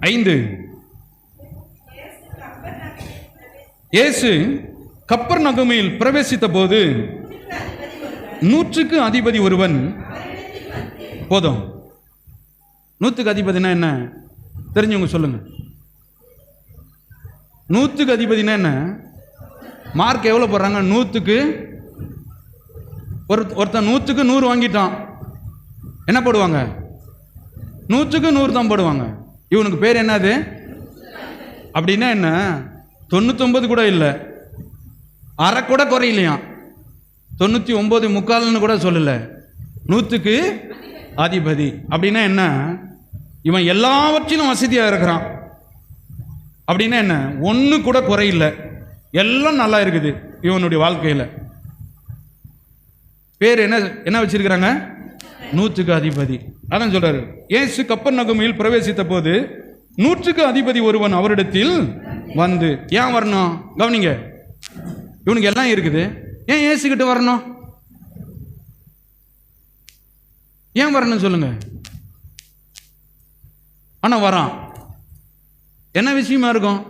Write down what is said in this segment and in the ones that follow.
5. இயேசு கப்பர்நகூமில் பிரவேசித்த போது 100க்கு அதிபதி ஒருவன், போதும். 100க்கு அதிபதினா என்ன தெரிஞ்சவங்க சொல்லுங்க. 100க்கு அதிபதினா என்ன? மார்க் எவ்வளவு போடுறாங்க? 100க்கு ஒருத்தன் 100க்கு 100 வாங்கிட்டான், என்ன போடுவாங்க? 100க்கு 100 தான் போடுவாங்க. இவனுக்கு பேர் என்னது? அப்படின்னா என்ன? 99 கூட இல்லை, அரை கூட குறையிலையா, 99.25 கூட சொல்லல. 100க்கு அதிபதி அப்படின்னா என்ன? இவன் எல்லாவற்றிலும் வசதியா இருக்கிறான். அப்படின்னா என்ன? ஒன்று கூட குறையில்லை, எல்லாம் நல்லா இருக்குது இவனுடைய வாழ்க்கையில. பேர் என்ன என்ன வச்சிருக்கிறாங்க? 100க்கு அதிபதி. அதான் சொல்றாரு, இயேசு கப்பர்நகூமில் பிரவேசித்த போது 100க்கு அதிபதி ஒருவன் அவரிடத்தில் வந்து. ஏன் வரணும்? கவனிங்க, இவனுக்கு எல்லாம் இருக்குது, ஏன் இயேசுகிட்ட வரணும்? ஏன் வரணும் சொல்லுங்க. ஆனா வரான். என்ன விஷயமா இருக்கும்?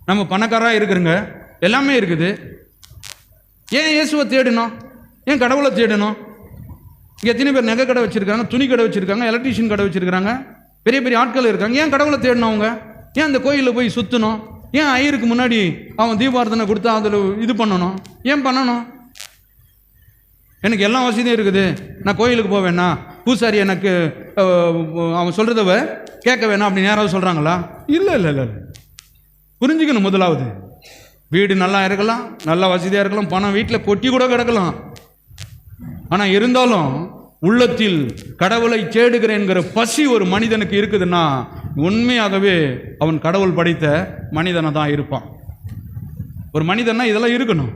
நம்ம பணக்காரா இருக்கிறங்க, எல்லாமே இருக்குது, ஏன் இயேசுவை தேடணும்? ஏன் கடவுளை தேடணும்? இங்கே எத்தனை பேர் நகை கடை வச்சிருக்காங்க, துணி கடை வச்சிருக்காங்க, எலக்ட்ரிஷியன் கடை வச்சிருக்காங்க, பெரிய பெரிய ஆட்கள் இருக்காங்க. ஏன் கடவுளை தேடணும் அவங்க? ஏன் அந்த கோயிலில் போய் சுற்றணும்? ஏன் ஐயருக்கு முன்னாடி அவன் தீபார்த்தனை கொடுத்தா அதில் இது பண்ணணும்? ஏன் பண்ணணும்? எனக்கு எல்லா வசதியும் இருக்குது, நான் கோயிலுக்கு போவேன்னா, பூசாரி எனக்கு அவன் சொல்கிறத கேட்க வேணாம் அப்படின்னு யாராவது சொல்கிறாங்களா? இல்லை இல்லை இல்லை. புரிஞ்சுக்கணும். முதலாவது, வீடு நல்லா இருக்கலாம், நல்லா வசதியாக இருக்கலாம், பணம் வீட்டில் கொட்டி கூட கிடக்கலாம், ஆனால் இருந்தாலும் உள்ளத்தில் கடவுளை தேடுகிற என்கிற பசி ஒரு மனிதனுக்கு இருக்குதுன்னா உண்மையாகவே அவன் கடவுள் படைத்த மனிதனை தான் இருப்பான். ஒரு மனிதனா இதெல்லாம் இருக்கணும்.